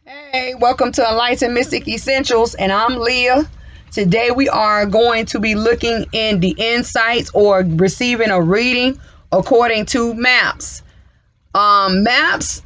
Hey, welcome to Enlightened Mystic Essentials, and I'm Leah. Today we are going to be looking in the insights or receiving a reading according to maps. Maps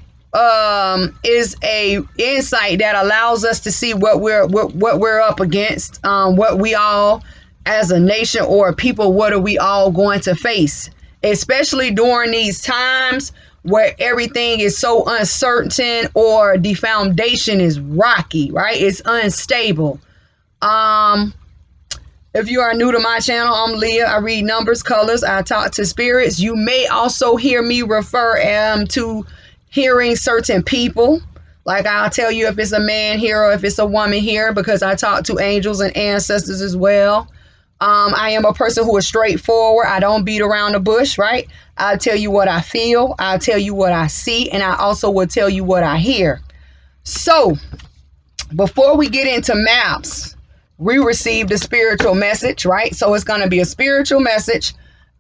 is a insight that allows us to see what we're up against, what we all as a nation or people, what are we all going to face, especially during these times where everything is so uncertain or the foundation is rocky, right? It's unstable. Um, if you are new to my channel, I'm Leah. I read numbers, colors. I talk to spirits. You may also hear me refer to hearing certain people. Like I'll tell you if it's a man here or if it's a woman here because I talk to angels and ancestors as well. I am a person who is straightforward. I don't beat around the bush, right? I'll tell you what I feel. I'll tell you what I see. And I also will tell you what I hear. So before we get into maps, we received a spiritual message, right? So it's going to be a spiritual message,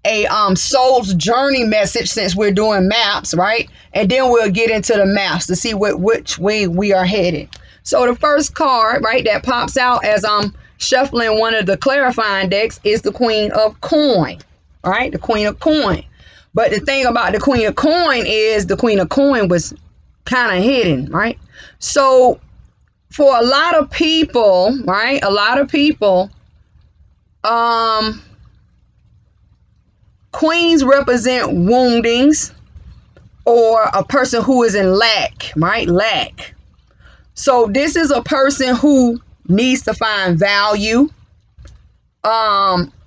a soul's journey message since we're doing maps, right? And then we'll get into the maps to see which way we are headed. So the first card, right, that pops out as I'm shuffling one of the clarifying decks is the Queen of Coin, right? The Queen of Coin. But the thing about the Queen of Coin is the Queen of Coin was kind of hidden, right? So for a lot of people, right? A lot of people, queens represent woundings or a person who is in lack, right? Lack. So this is a person who needs to find value.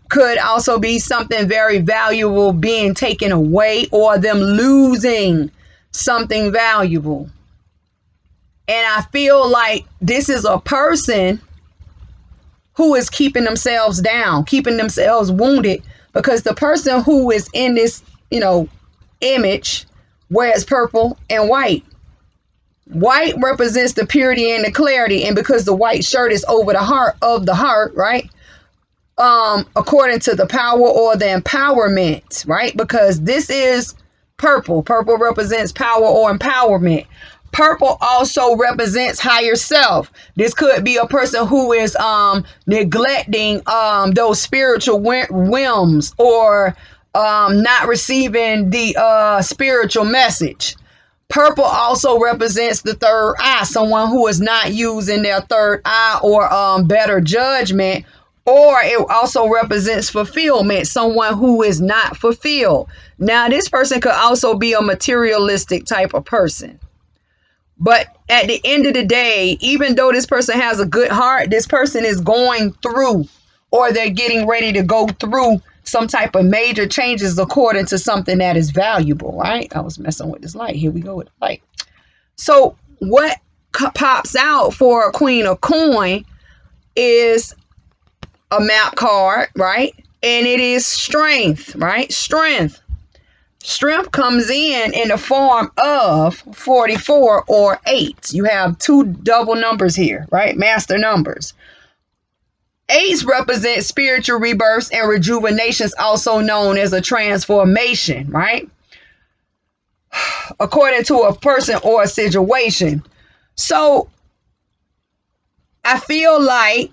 Could also be something very valuable being taken away or them losing something valuable. And I feel like this is a person who is keeping themselves down, keeping themselves wounded, because the person who is in this, image wears purple and white. White represents the purity and the clarity, and because the white shirt is over the heart, right? According to the power or the empowerment, right? Because this is purple. Purple represents power or empowerment. Purple also represents higher self. This could be a person who is neglecting those spiritual whims or not receiving the spiritual message. Purple also represents the third eye, someone who is not using their third eye or better judgment. Or it also represents fulfillment, someone who is not fulfilled. Now, this person could also be a materialistic type of person. But at the end of the day, even though this person has a good heart, this person is going through or they're getting ready to go through some type of major changes according to something that is valuable, right? I was messing with this light. Here we go with the light. So what pops out for a Queen of Coin is a map card, right? And it is strength, right? Strength. Strength comes in the form of 44 or 8. You have two double numbers here, right? Master numbers. 8s represent spiritual rebirths and rejuvenations, also known as a transformation, right? According to a person or a situation. So I feel like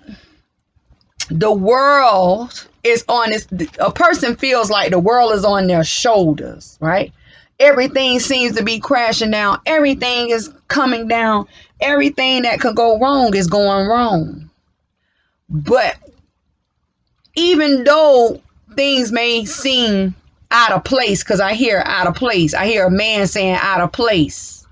the world is on this, a person feels like the world is on their shoulders, right? Everything seems to be crashing down. Everything is coming down. Everything that could go wrong is going wrong. But even though things may seem out of place, because I hear out of place, I hear a man saying out of place,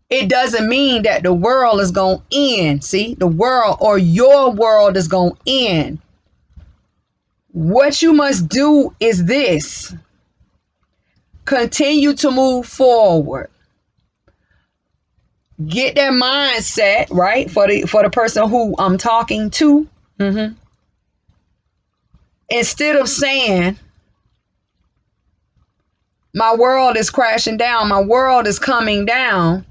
it doesn't mean that the world is going to end. See, the world or your world is going to end. What you must do is this: continue to move forward. Get that mindset right for the person who I'm talking to. Instead of saying, my world is crashing down, my world is coming down,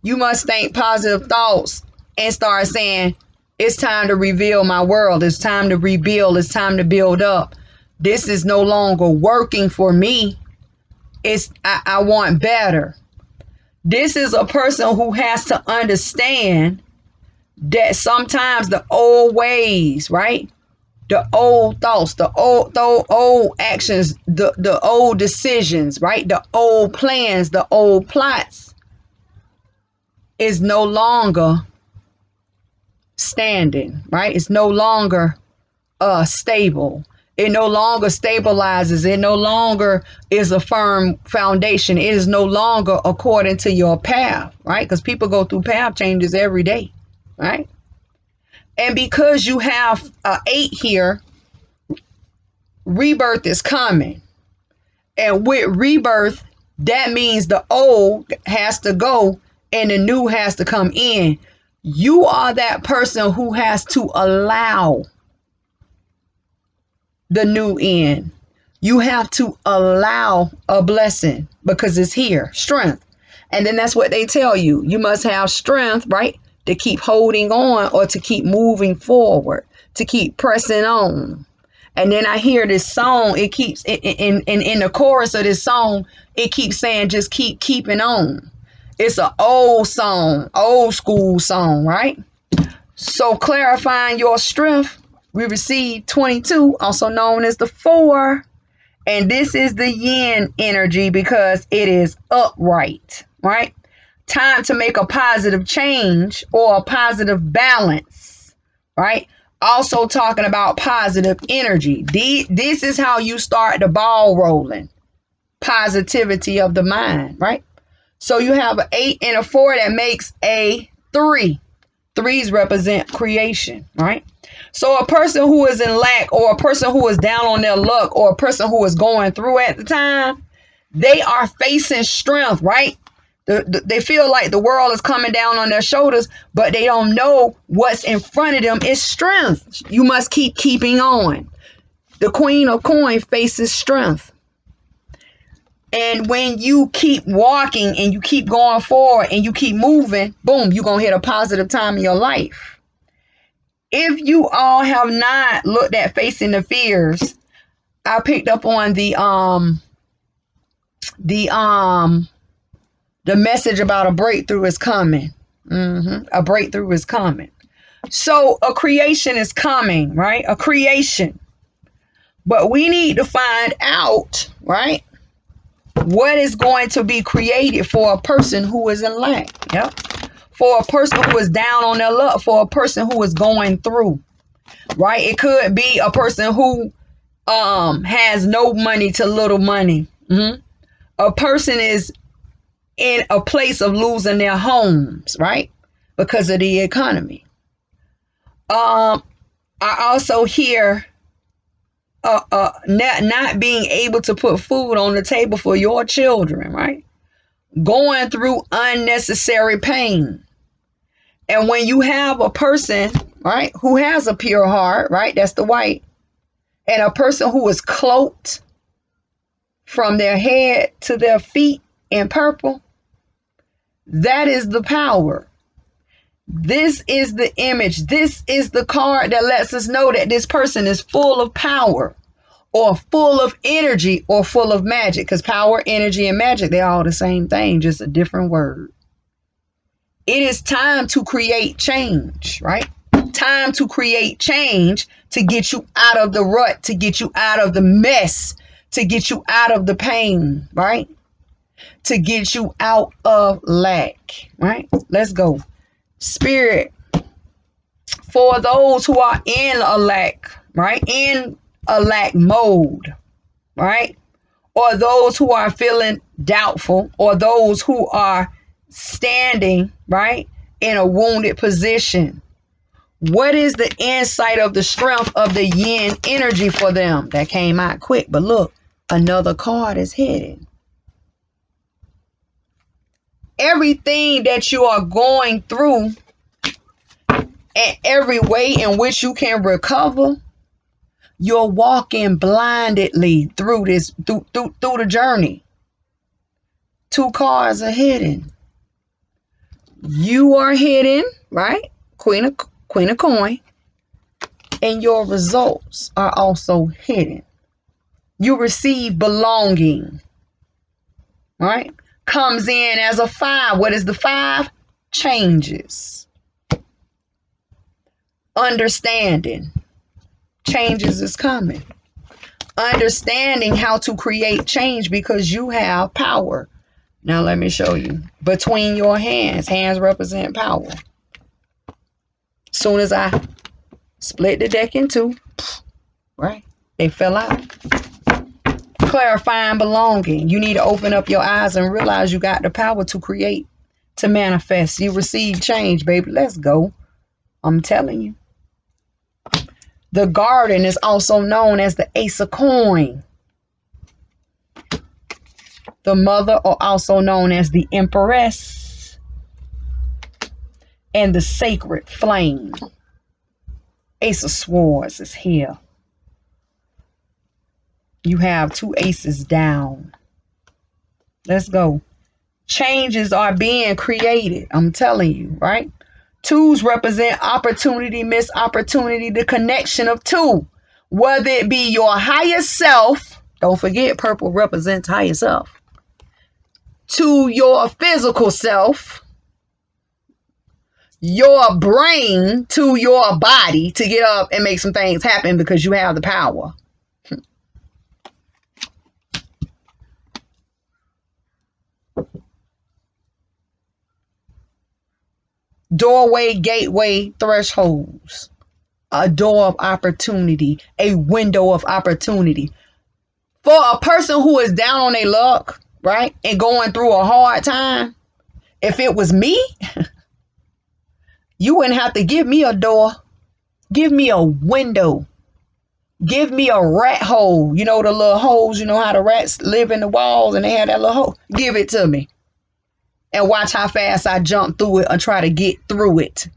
you must think positive thoughts and start saying, it's time to reveal my world. It's time to rebuild. It's time to build up. This is no longer working for me. I want better. This is a person who has to understand that sometimes the old ways, right? The old thoughts, the old actions, the old decisions, right? The old plans, the old plots is no longer standing, right? It's no longer stable. It no longer stabilizes. It no longer is a firm foundation. It is no longer according to your path, right? Because people go through path changes every day, right? And because you have 8 here, rebirth is coming. And with rebirth, that means the old has to go and the new has to come in. You are that person who has to allow the new in. You have to allow a blessing because it's here, strength. And then that's what they tell you. You must have strength, right? To keep holding on or to keep moving forward, to keep pressing on. And then I hear this song, it keeps in the chorus of this song, it keeps saying just keep keeping on. It's an old song, old school song, right? So clarifying your strength, we receive 22, also known as the 4. And this is the yin energy because it is upright, right? Time to make a positive change or a positive balance, right? Also talking about positive energy. This is how you start the ball rolling. Positivity of the mind, right? So you have an 8 and a 4 that makes a 3. 3s represent creation, right? So a person who is in lack or a person who is down on their luck or a person who is going through at the time, they are facing strength, right? They feel like the world is coming down on their shoulders, but they don't know what's in front of them is strength. You must keep keeping on. The Queen of Coins faces strength. And when you keep walking and you keep going forward and you keep moving, boom, you're going to hit a positive time in your life. If you all have not looked at Facing the Fears, I picked up on the message about a breakthrough is coming. A breakthrough is coming. So a creation is coming, right? A creation. But we need to find out, right? What is going to be created for a person who is in lack? Yep. For a person who is down on their luck, for a person who is going through, right? It could be a person who has no money to little money. A person is in a place of losing their homes, right? Because of the economy. I also hear not being able to put food on the table for your children, right? Going through unnecessary pain. And when you have a person, right, who has a pure heart, right, that's the white, and a person who is cloaked from their head to their feet in purple, that is the power. This is the image. This is the card that lets us know that this person is full of power or full of energy or full of magic, because power, energy, and magic, they're all the same thing, just a different word. It is time to create change, right? Time to create change to get you out of the rut, to get you out of the mess, to get you out of the pain, right? To get you out of lack, right? Let's go. Spirit, for those who are in a lack, right? In a lack mode, right? Or those who are feeling doubtful, or those who are standing, right, in a wounded position. What is the insight of the strength of the yin energy for them? That came out quick, but look, another card is hidden. Everything that you are going through and every way in which you can recover, you're walking blindly through this, through the journey. 2 cards are hidden. You are hidden, right? Queen of Coin. And your results are also hidden. You receive belonging, right? comes in as a 5. What is the 5? Changes. Understanding. Changes is coming. Understanding how to create change because you have power. Now let me show you. Between your hands. Hands represent power. Soon as I split the deck in two, right? They fell out. Clarifying belonging. You need to open up your eyes and realize you got the power to create, to manifest. You receive change, baby. Let's go. I'm telling you. The garden is also known as the Ace of Coin. The mother, or also known as the Empress. And the sacred flame. Ace of Swords is here. You have 2 aces down. Let's go. Changes are being created. I'm telling you, right? 2s represent opportunity, missed opportunity, the connection of 2. Whether it be your higher self, don't forget purple represents higher self, to your physical self, your brain to your body to get up and make some things happen because you have the power. Doorway, gateway, thresholds. A door of opportunity, a window of opportunity. For a person who is down on their luck, right, and going through a hard time, if it was me, you wouldn't have to give me a door. Give me a window. Give me a rat hole. You know the little holes, you know how the rats live in the walls and they have that little hole? Give it to me. And watch how fast I jump through it or try to get through it.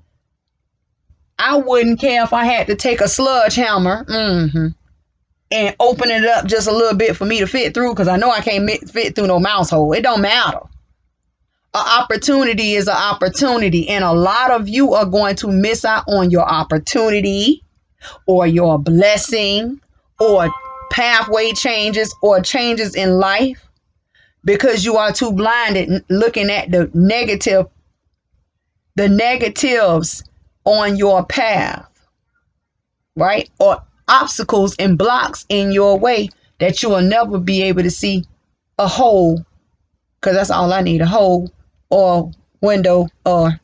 I wouldn't care if I had to take a sludge hammer and open it up just a little bit for me to fit through, because I know I can't fit through no mouse hole. It don't matter. An opportunity is an opportunity, and a lot of you are going to miss out on your opportunity or your blessing or pathway changes or changes in life because you are too blinded looking at the negatives on your path, right? Or obstacles and blocks in your way that you will never be able to see a hole, because that's all I need, a hole or window or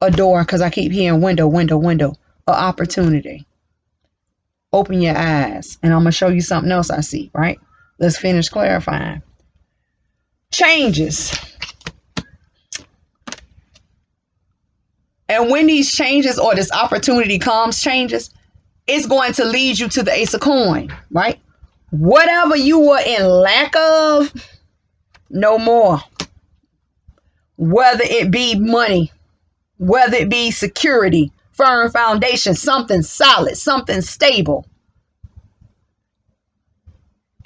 a door, because I keep hearing window, or opportunity. Open your eyes, and I'm going to show you something else I see, right? Let's finish clarifying. Changes. And when these changes or this opportunity comes, changes, it's going to lead you to the Ace of Coin, right? Whatever you were in lack of, no more. Whether it be money, whether it be security, firm foundation, something solid, something stable,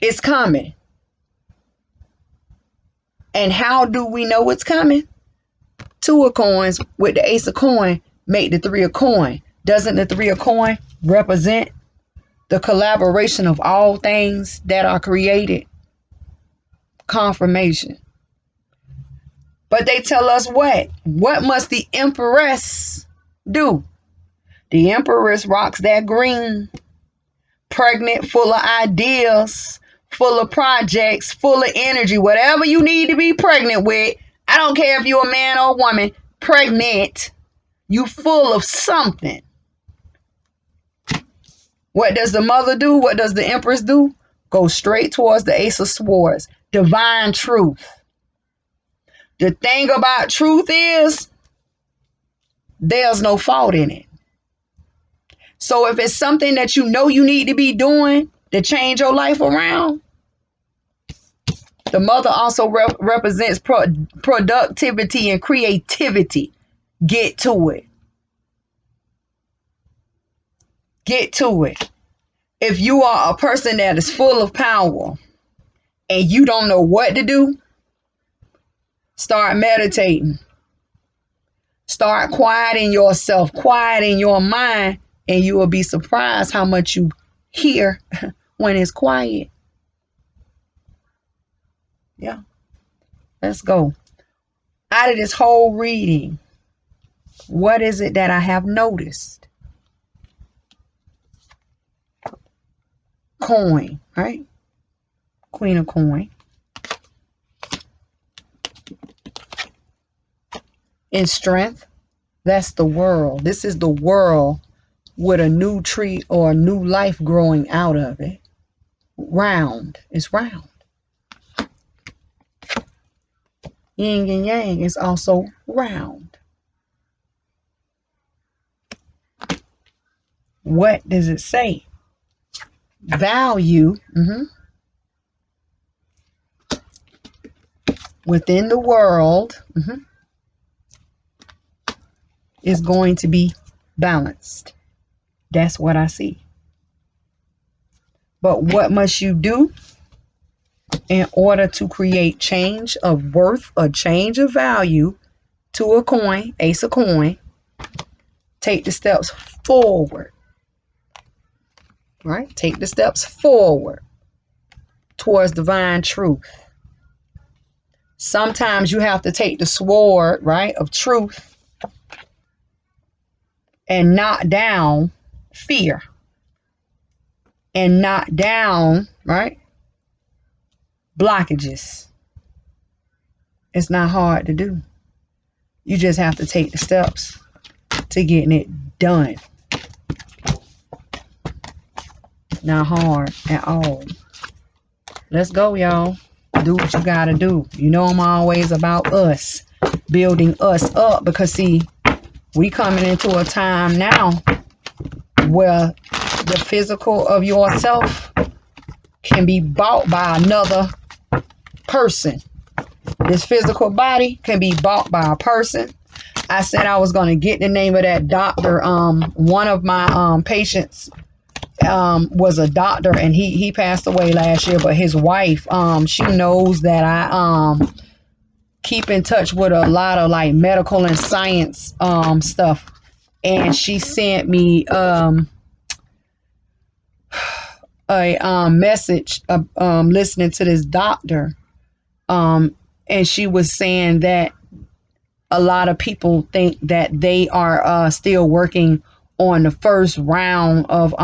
it's coming. And how do we know it's coming? 2 of coins with the Ace of Coin make the 3 of coin. Doesn't the 3 of coin represent the collaboration of all things that are created? Confirmation. But they tell us what? What must the Empress do? The Empress rocks that green, pregnant, full of ideas, full of projects, full of energy, whatever you need to be pregnant with. I don't care if you're a man or a woman, pregnant, you full of something. What does the mother do? What does the Empress do? Go straight towards the Ace of Swords, divine truth. The thing about truth is there's no fault in it. So if it's something that you know you need to be doing to change your life around, the mother also represents productivity and creativity. Get to it. Get to it. If you are a person that is full of power and you don't know what to do, start meditating. Start quieting yourself, quieting your mind, and you will be surprised how much you hear when it's quiet. Yeah. Let's go. Out of this whole reading, what is it that I have noticed? Coin, right? Queen of coin. In strength, that's the world. This is the world with a new tree or a new life growing out of it. Round. It's round. Yin and yang is also round. What does it say? Value within the world is going to be balanced. That's what I see. But what must you do in order to create change of worth, a change of value to a coin, ace of coin? Take the steps forward. Right? Take the steps forward towards divine truth. Sometimes you have to take the sword, right, of truth and knock down fear and knock down, right, blockages. It's not hard to do. You just have to take the steps to getting it done. Not hard at all. Let's go, y'all. Do what you gotta do. You know I'm always about us, building us up, because see, we coming into a time now where the physical of yourself can be bought by another person. This physical body can be bought by a person. I said I was going to get the name of that doctor. One of my patients was a doctor, and he passed away last year, but his wife, she knows that I keep in touch with a lot of like medical and science stuff, and she sent me a message listening to this doctor, and she was saying that a lot of people think that they are still working on the first round of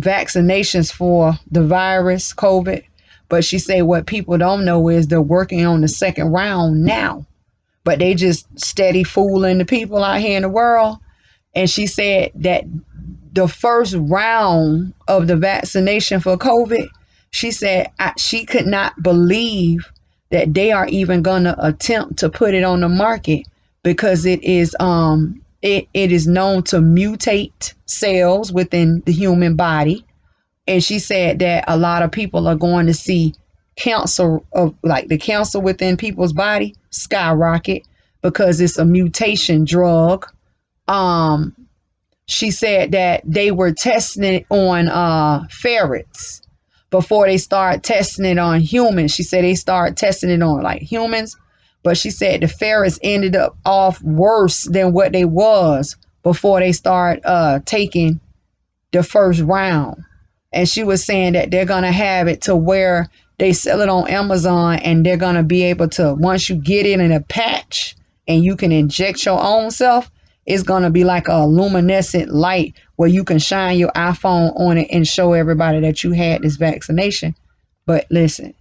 vaccinations for the virus, COVID. But she said what people don't know is they're working on the second round now. But they just steady fooling the people out here in the world. And she said that the first round of the vaccination for COVID, she said she could not believe that they are even going to attempt to put it on the market, because it is it is known to mutate cells within the human body. And she said that a lot of people are going to see cancer, of like the cancer within people's body, skyrocket, because it's a mutation drug. She said that they were testing it on ferrets before they start testing it on humans. She said they started testing it on like humans, but she said the ferrets ended up off worse than what they was before they start taking the first round. And she was saying that they're going to have it to where they sell it on Amazon, and they're going to be able to, once you get it in a patch and you can inject your own self, it's going to be like a luminescent light where you can shine your iPhone on it and show everybody that you had this vaccination. But listen,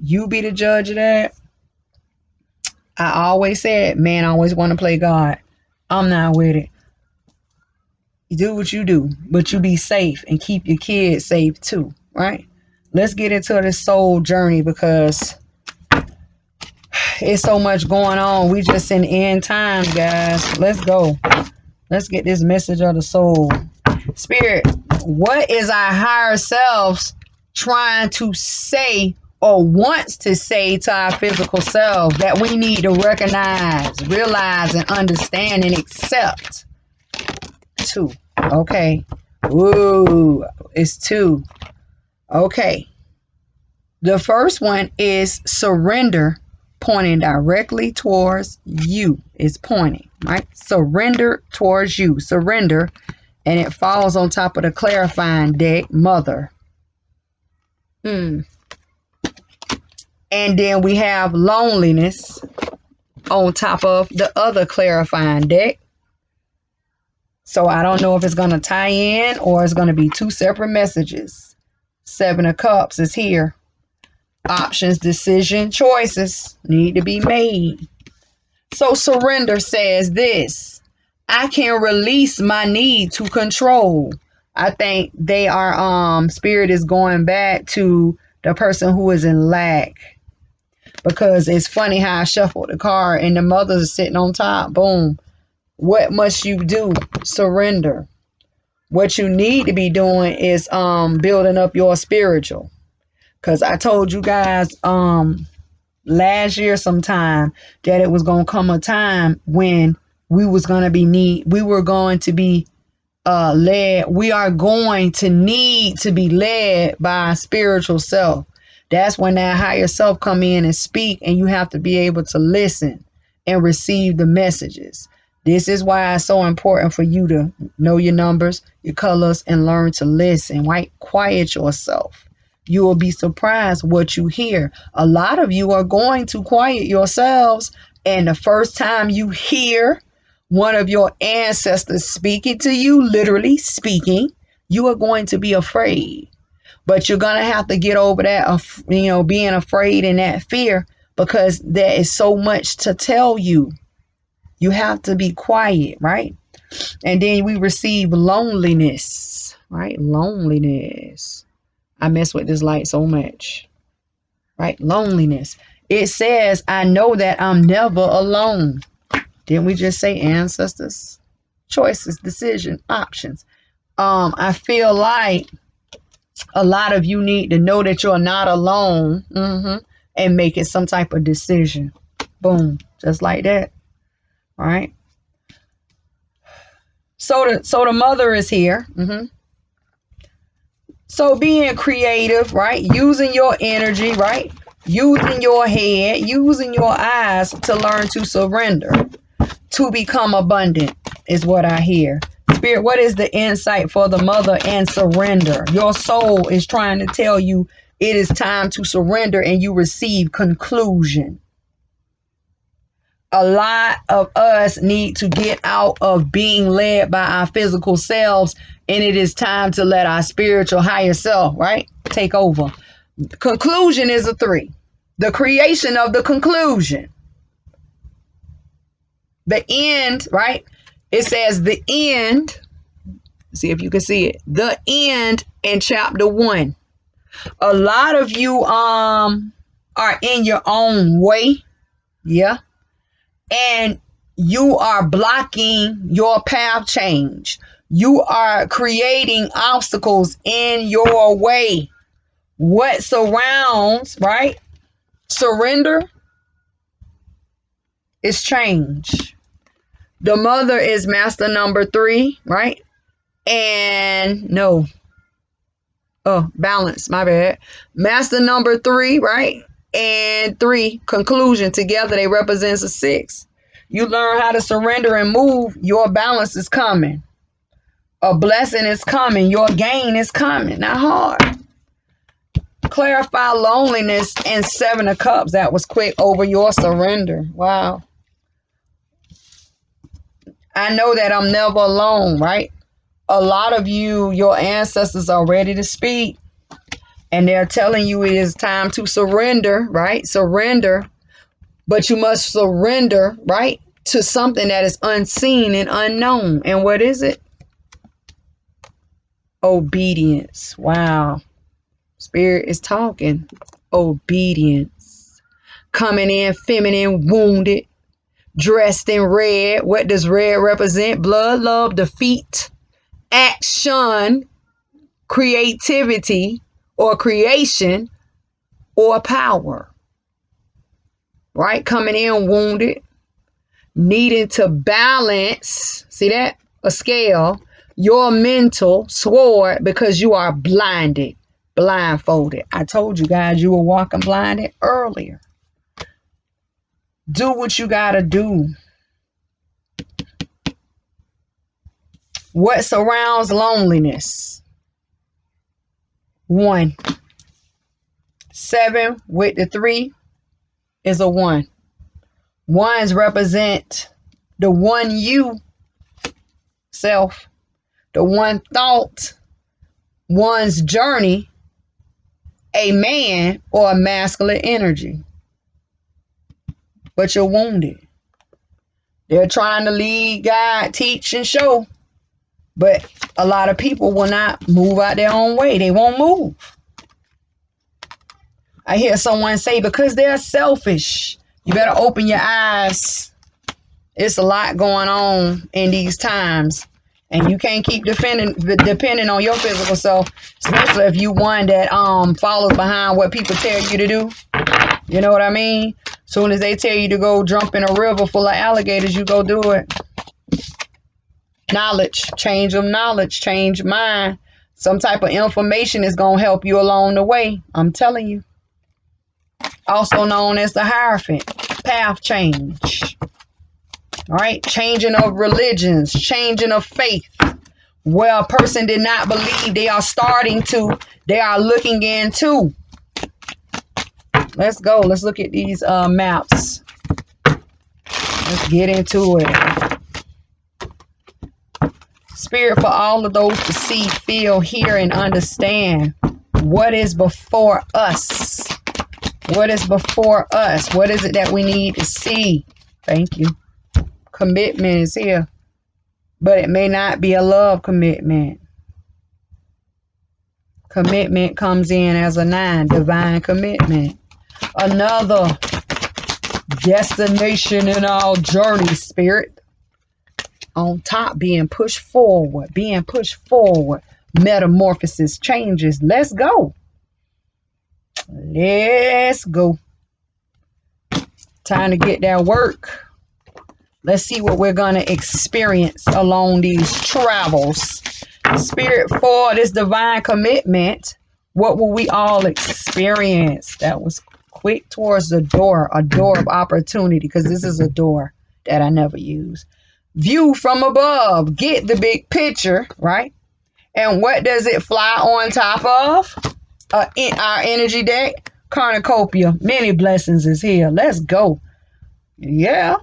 you be the judge of that. I always said, man, I always want to play God. I'm not with it. You do what you do, but you be safe and keep your kids safe too, right? Let's get into this soul journey, because it's so much going on. We just in end times, guys. Let's go. Let's get this message of the soul. Spirit, what is our higher selves trying to say or wants to say to our physical selves that we need to recognize, realize, and understand and accept? 2. Okay. Ooh, it's 2. Okay. The first one is surrender, pointing directly towards you. It's pointing, right? Surrender towards you. Surrender. And it falls on top of the clarifying deck, mother. And then we have loneliness on top of the other clarifying deck. So I don't know if it's going to tie in or it's going to be two separate messages. Seven of Cups is here. Options, decision, choices need to be made. So surrender says this: I can release my need to control. I think they are spirit is going back to the person who is in lack. Because it's funny how I shuffled the card and the mother's sitting on top. Boom. What must you do? Surrender. What you need to be doing is building up your spiritual. Because I told you guys last year sometime that it was going to come a time when we were going to be led. We are going to need to be led by our spiritual self. That's when that higher self come in and speak, and you have to be able to listen and receive the messages. This is why it's so important for you to know your numbers, your colors, and learn to listen, right? Quiet yourself. You will be surprised what you hear. A lot of you are going to quiet yourselves, and the first time you hear one of your ancestors speaking to you, literally speaking, you are going to be afraid. But you're going to have to get over that, being afraid and that fear, because there is so much to tell you. You have to be quiet, right? And then we receive loneliness, right? Loneliness. I mess with this light so much, right? Loneliness. It says, I know that I'm never alone. Didn't we just say ancestors? Choices, decision, options. I feel like a lot of you need to know that you're not alone, and making some type of decision. Boom. Just like that. All right. So the mother is here. So being creative, right? Using your energy, right? Using your head, using your eyes to learn to surrender, to become abundant is what I hear. Spirit, what is the insight for the mother and surrender? Your soul is trying to tell you it is time to surrender, and you receive conclusion. A lot of us need to get out of being led by our physical selves, and it is time to let our spiritual higher self, right, take over. Conclusion is a 3. The creation of the conclusion. The end, right? It says the end. See if you can see it. The end in chapter 1. A lot of you are in your own way. Yeah. And you are blocking your path change. You are creating obstacles in your way. What surrounds, right? Surrender is change. The mother is master number 3, right? And no. Oh, balance, my bad. Master number 3, right? And 3, conclusion. Together they represents a 6. You learn how to surrender and move, your balance is coming. A blessing is coming. Your gain is coming. Not hard. Clarify loneliness and 7 of Cups. That was quick over your surrender. Wow. I know that I'm never alone, right? A lot of you, your ancestors are ready to speak. And they're telling you it is time to surrender, right? Surrender. But you must surrender, right, to something that is unseen and unknown. And what is it? Obedience. Wow. Spirit is talking. Obedience. Coming in feminine, wounded, dressed in red. What does red represent? Blood, love, defeat, action, creativity, or creation, or power. Right? Coming in wounded, needing to balance, see that? A scale, your mental sword, because you are blinded, blindfolded. I told you guys you were walking blinded earlier. Do what you got to do. What surrounds loneliness? 1. 7 with the 3 is a 1. Ones represent the one you self, the one thought, one's journey, a man or a masculine energy. But you're wounded. They're trying to lead, guide, teach, and show. But a lot of people will not move out their own way. They won't move. I hear someone say, because they're selfish, you better open your eyes. It's a lot going on in these times. And you can't keep depending on your physical self, especially if you one that follows behind what people tell you to do. You know what I mean? Soon as they tell you to go jump in a river full of alligators, you go do it. Knowledge, change of knowledge, change mind. Some type of information is going to help you along the way. I'm telling you. Also known as the Hierophant, path change. All right, changing of religions, changing of faith. Where a person did not believe, they are starting to, they are looking into. Let's go. Let's look at these maps. Let's get into it. Spirit, for all of those to see, feel, hear, and understand what is before us. What is before us? What is it that we need to see? Thank you. Commitment is here, but it may not be a love commitment. Commitment comes in as a 9, divine commitment. Another destination in our journey, spirit. On top, being pushed forward, metamorphosis, changes. Let's go. Let's go. Time to get that work. Let's see what we're going to experience along these travels. Spirit, for this divine commitment, what will we all experience? That was quick towards the door, a door of opportunity, because this is a door that I never use. View from above, get the big picture, right? And what does it fly on top of? In our energy deck, Cornucopia. Many blessings is here. Let's go. Yeah.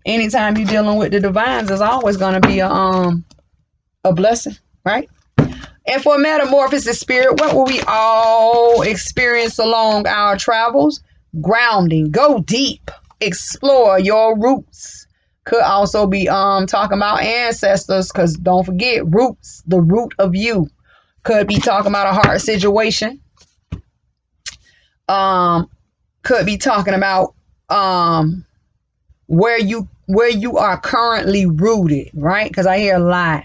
Anytime you're dealing with the divines, there's always going to be a blessing, right? And for metamorphosis, spirit, what will we all experience along our travels? Grounding. Go deep. Explore your roots. Could also be talking about ancestors, because don't forget roots, the root of you. Could be talking about a hard situation. Could be talking about where you are currently rooted, right? Because I hear a lot.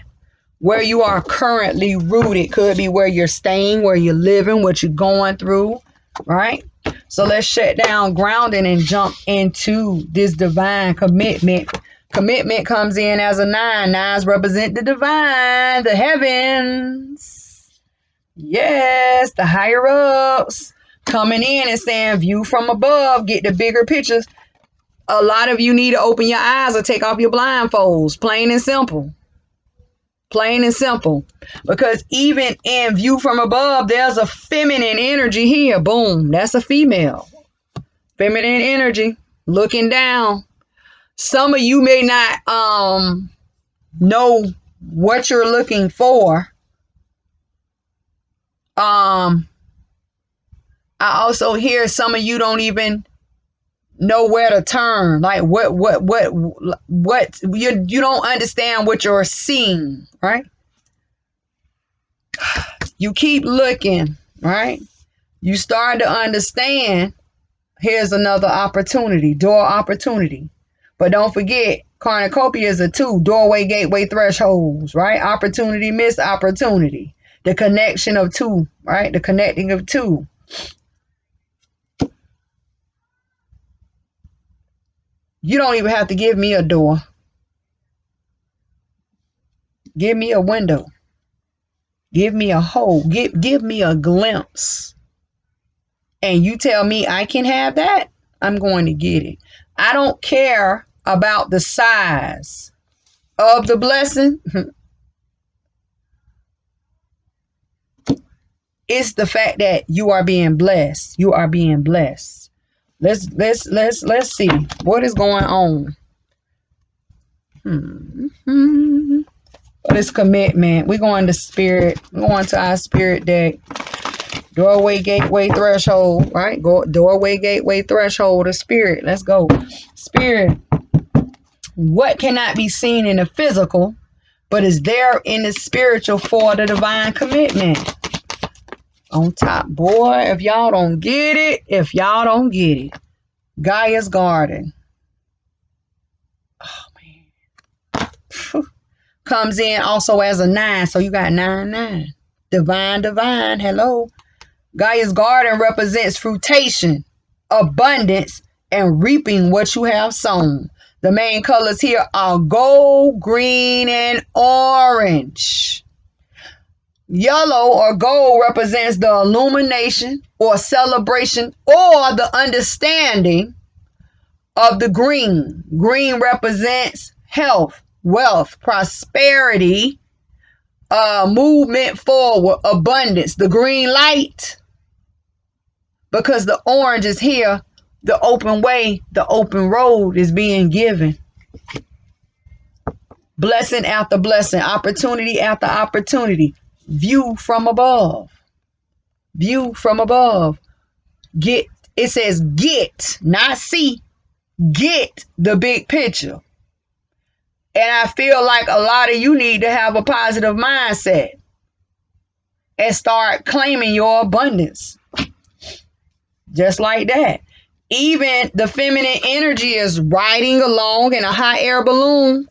Where you are currently rooted could be where you're staying, where you're living, what you're going through, right? So let's shut down grounding and jump into this divine commitment. Commitment comes in as a 9. 9s represent the divine, the heavens. Yes, the higher ups coming in and saying, view from above, get the bigger pictures. A lot of you need to open your eyes or take off your blindfolds. Plain and simple. Plain and simple. Because even in view from above, there's a feminine energy here. Boom. That's a female. Feminine energy. Looking down. Some of you may not know what you're looking for. I also hear some of you don't even know where to turn. Like what you don't understand what you're seeing, right? You keep looking, right? You start to understand. Here's another opportunity, door opportunity. But don't forget, cornucopia is a 2, doorway, gateway, thresholds, right? Opportunity, missed opportunity. The connection of 2, right? The connecting of 2. You don't even have to give me a door. Give me a window. Give me a hole. Give me a glimpse. And you tell me I can have that, I'm going to get it. I don't care about the size of the blessing. It's the fact that you are being blessed. You are being blessed. Let's see what is going on. What is commitment? We're going to spirit. We're going to our spirit deck. Doorway, gateway, threshold. Right? Go doorway, gateway, threshold of spirit. Let's go. Spirit. What cannot be seen in the physical, but is there in the spiritual for the divine commitment? On top, boy, if y'all don't get it, Gaia's garden. Oh, man. Comes in also as a 9, so you got 9. Divine, hello. Gaia's garden represents fruition, abundance, and reaping what you have sown. The main colors here are gold, green, and orange. Yellow or gold represents the illumination or celebration or the understanding of the green. Green represents health, wealth, prosperity, movement forward, abundance. The green light, because the orange is here, the open way, the open road is being given. Blessing after blessing, opportunity after opportunity. View from above. View from above. Get, it says get, not see. Get the big picture. And I feel like a lot of you need to have a positive mindset and start claiming your abundance. Just like that. Even the feminine energy is riding along in a hot air balloon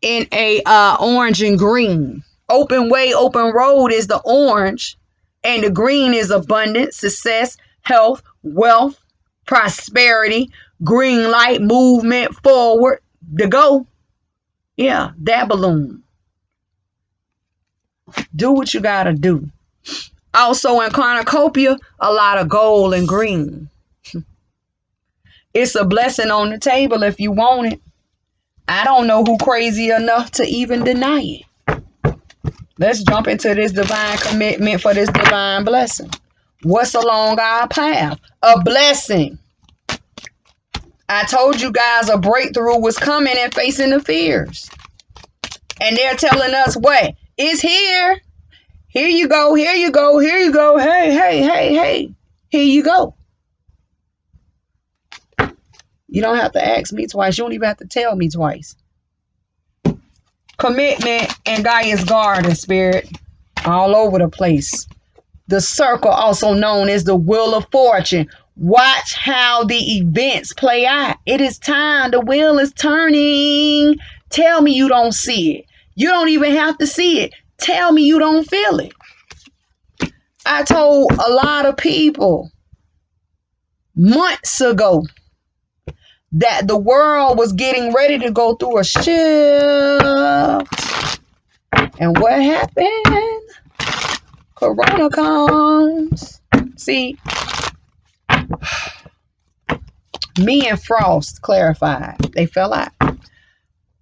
in a orange and green. Open way, open road is the orange, and the green is abundance, success, health, wealth, prosperity, green light, movement forward, to go. Yeah, that balloon. Do what you gotta do. Also in Cornucopia, a lot of gold and green. It's a blessing on the table if you want it. I don't know who crazy enough to even deny it. Let's jump into this divine commitment for this divine blessing. What's along our path? A blessing. I told you guys a breakthrough was coming and facing the fears. And they're telling us what? It's here. Here you go. Here you go. Here you go. Hey, hey, hey, hey. Here you go. You don't have to ask me twice. You don't even have to tell me twice. Commitment and Gaia's garden, spirit, all over the place. The circle, also known as the wheel of fortune. Watch how the events play out. It is time. The wheel is turning. Tell me you don't see it. You don't even have to see it. Tell me you don't feel it. I told a lot of people months ago that the world was getting ready to go through a shift. And what happened? Corona comes. See, me and Frost clarified. They fell out.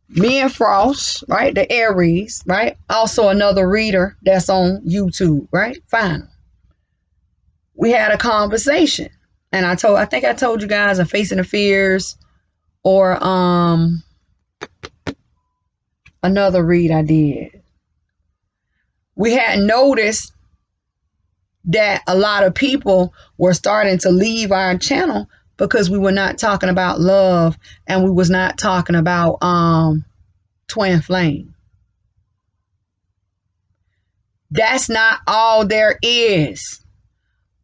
Me and Frost, right? The Aries, right? Also another reader that's on YouTube, right? Fine. We had a conversation. And I think I told you guys I'm facing the fears, or another read I did. We had noticed that a lot of people were starting to leave our channel because we were not talking about love, and we was not talking about twin flame. That's not all there is.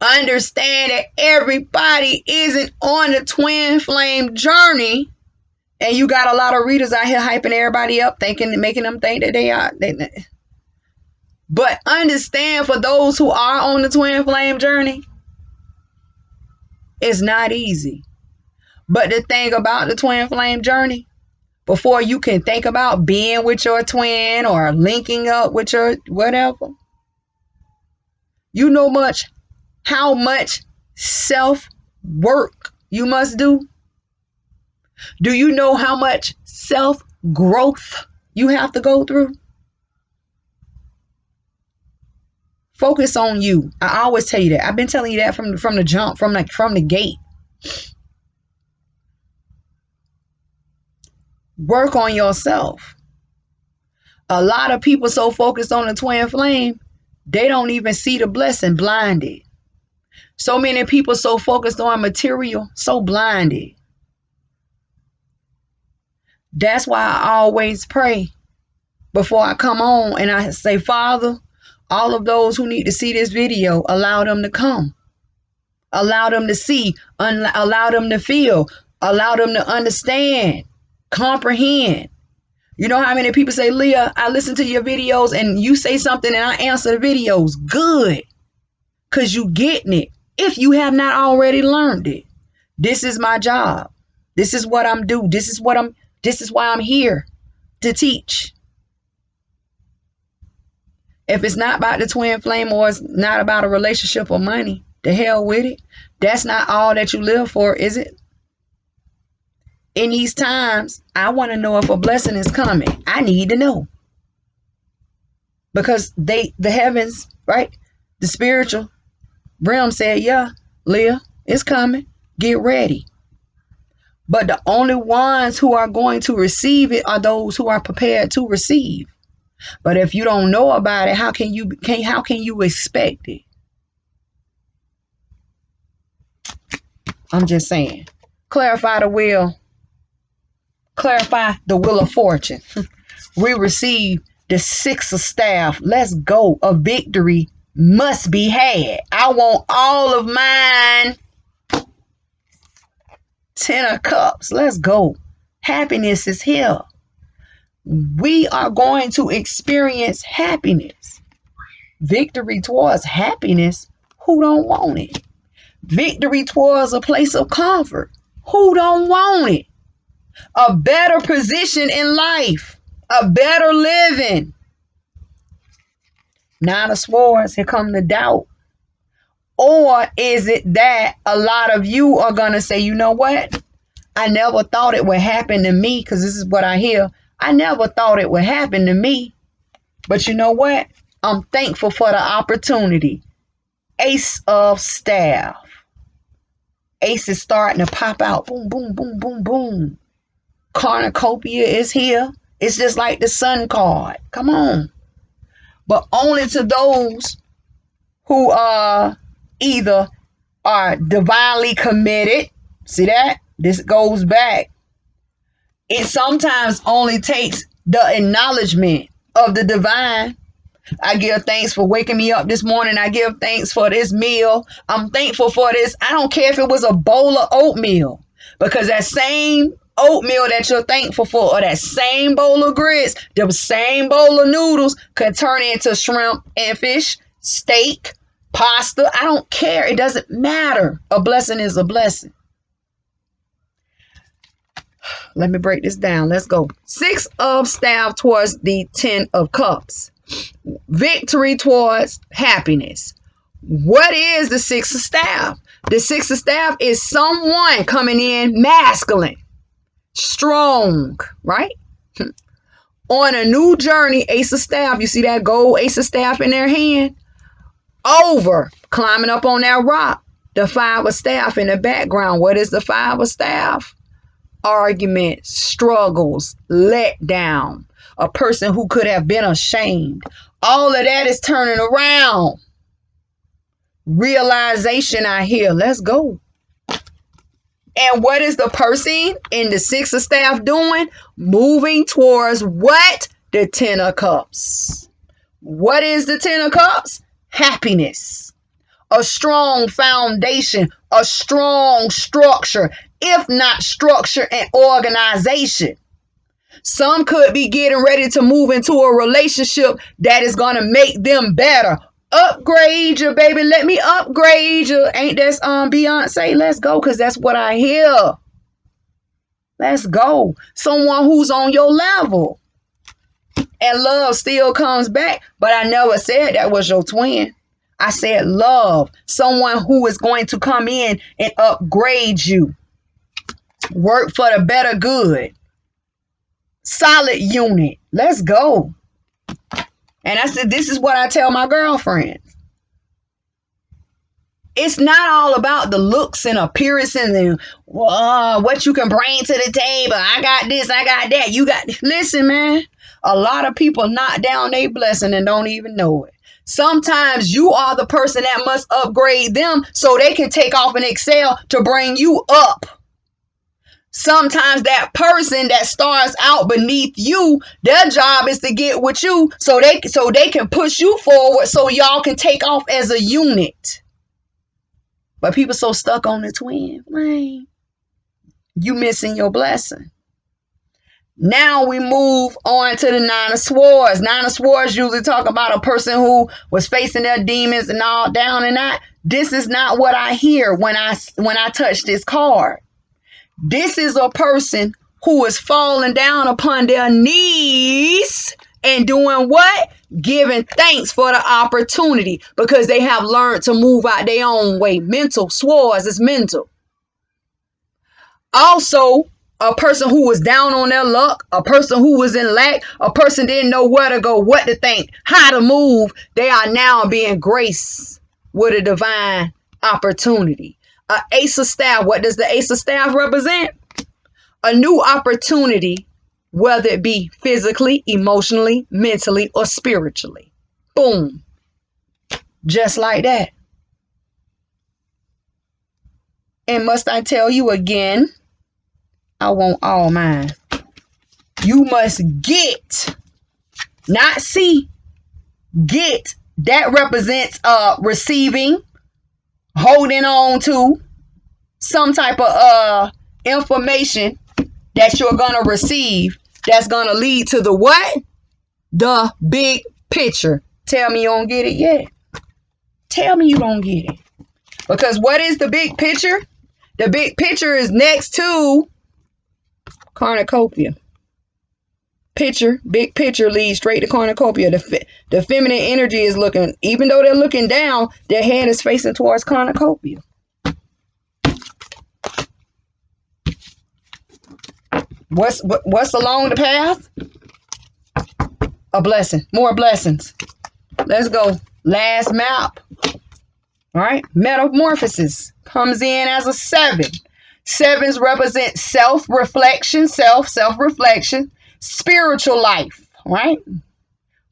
Understand that everybody isn't on the twin flame journey, and you got a lot of readers out here hyping everybody up, making them think that they are. But understand, for those who are on the twin flame journey, it's not easy. But the thing about the twin flame journey, before you can think about being with your twin or linking up with your whatever, you know how much self-work you must do? Do you know how much self-growth you have to go through? Focus on you. I always tell you that. I've been telling you that from the jump, from the gate. Work on yourself. A lot of people so focused on the twin flame, they don't even see the blessing, blinded. So many people so focused on material, so blinded. That's why I always pray before I come on, and I say, Father, all of those who need to see this video, allow them to come. Allow them to see, allow them to feel, allow them to understand, comprehend. You know how many people say, Leah, I listen to your videos and you say something and I answer the videos. Good. Because you getting it. If you have not already learned it. This is my job. This is what I'm doing. This is why I'm here to teach. If it's not about the twin flame or it's not about a relationship or money, the hell with it. That's not all that you live for, is it? In these times, I want to know if a blessing is coming. I need to know. Because the heavens, right? The spiritual realm said, yeah, Leah, it's coming. Get ready. But the only ones who are going to receive it are those who are prepared to receive. But if you don't know about it, how can you expect it? I'm just saying. Clarify the will. Clarify the wheel of fortune. We receive the 6 of staff. Let's go. A victory must be had. I want all of mine. 10 of cups. Let's go. Happiness is here. We are going to experience happiness. Victory towards happiness. Who don't want it? Victory towards a place of comfort. Who don't want it? A better position in life. A better living. 9 of Swords. Here come the doubt. Or is it that a lot of you are going to say, you know what? I never thought it would happen to me, because this is what I hear. I never thought it would happen to me. But you know what? I'm thankful for the opportunity. Ace of Staff. Ace is starting to pop out. Boom, boom, boom, boom, boom. Cornucopia is here. It's just like the Sun card. Come on. But only to those who either are divinely committed. See that? This goes back. It sometimes only takes the acknowledgement of the divine. I give thanks for waking me up this morning. I give thanks for this meal. I'm thankful for this. I don't care if it was a bowl of oatmeal, because that same oatmeal that you're thankful for, or that same bowl of grits, the same bowl of noodles could turn into shrimp and fish, steak, pasta. I don't care. It doesn't matter. A blessing is a blessing. Let me break this down. Let's go. 6 of Staff towards the 10 of Cups. Victory towards happiness. What is the 6 of Staff? The 6 of Staff is someone coming in masculine, strong, right? On a new journey. Ace of Staff. You see that gold Ace of Staff in their hand? Over, climbing up on that rock. The 5 of Staff in the background. What is the 5 of Staff? Argument, struggles, let down. A person who could have been ashamed. All of that is turning around. Realization I hear. Let's go. And what is the person in the 6 of Staff doing? Moving towards what? The 10 of Cups. What is the 10 of Cups? Happiness. A strong foundation. A strong structure. If not structure and organization. Some could be getting ready to move into a relationship that is going to make them better. Upgrade you, baby. Let me upgrade you. Ain't that Beyonce? Let's go, because that's what I hear. Let's go. Someone who's on your level. And love still comes back. But I never said that was your twin. I said love. Someone who is going to come in and upgrade you. Work for the better good. Solid unit. Let's go. And I said, this is what I tell my girlfriends. It's not all about the looks and appearances and what you can bring to the table. I got this, I got that. You got, listen, man, a lot of people knock down their blessing and don't even know it. Sometimes you are the person that must upgrade them so they can take off and excel to bring you up. Sometimes that person that starts out beneath you, their job is to get with you so they can push you forward so y'all can take off as a unit. But people so stuck on the twin flame, you missing your blessing. Now we move on to the Nine of Swords. Nine of Swords usually talk about a person who was facing their demons and all down and out. This is not what I hear when I touch this card. This is a person who is falling down upon their knees and doing what? Giving thanks for the opportunity because they have learned to move out their own way. Mental swords is mental. Also, a person who was down on their luck, a person who was in lack, a person didn't know where to go, what to think, how to move. They are now being graced with a divine opportunity. An Ace of Staff. What does the Ace of Staff represent? A new opportunity, whether it be physically, emotionally, mentally, or spiritually. Boom. Just like that. And must I tell you again, I want all mine. You must get, not see, get. That represents receiving, holding on to some type of information that you're going to receive that's going to lead to the what? The big picture. Tell me you don't get it yet. Tell me you don't get it. Because what is the big picture? The big picture is next to CORNUCOPIA. Picture, big picture leads straight to CORNUCOPIA. The feminine energy is looking, even though they're looking down, their head is facing towards CORNUCOPIA. What's along the path? A blessing. More blessings. Let's go. Last map. All right. Metamorphosis comes in as a 7. 7s represent self-reflection, self-reflection, spiritual life, right?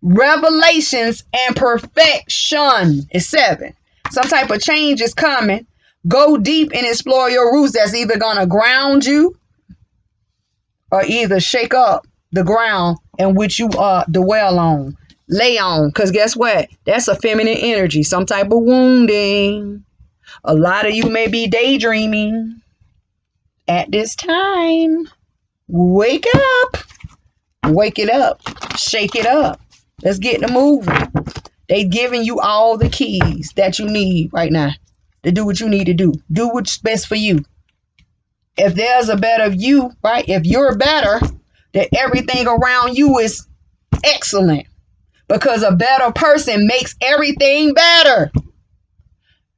Revelations and perfection is 7. Some type of change is coming. Go deep and explore your roots. That's either going to ground you or either shake up the ground in which you dwell on, lay on. Because guess what? That's a feminine energy, some type of wounding. A lot of you may be daydreaming at this time. Wake up. Wake it up. Shake it up. Let's get the moving. They giving you all the keys that you need right now to do what you need to do. Do what's best for you. If there's a better you, right? If you're better, then everything around you is excellent. Because a better person makes everything better.